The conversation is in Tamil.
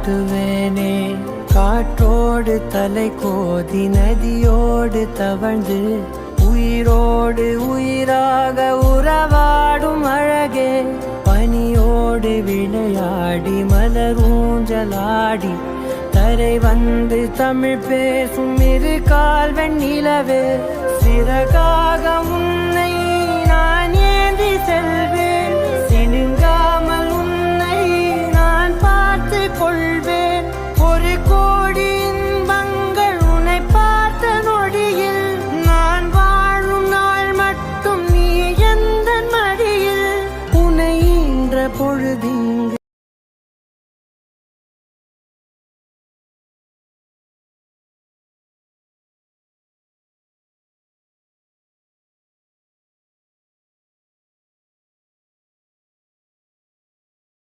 காட்டுவேனே. காற்றோடு தலை கோதி நதியோடு தவழ்ந்து உயிரோடு உயிராக உறவாடும் அழகே. பனியோடு விளையாடி மலரூஞ்சலாடி தரை வந்து தமிழ் பேசும் இரு கால் வெண்ணிலவே. சிறகாக உன்னை நான் ஏந்தி செல்வேன்.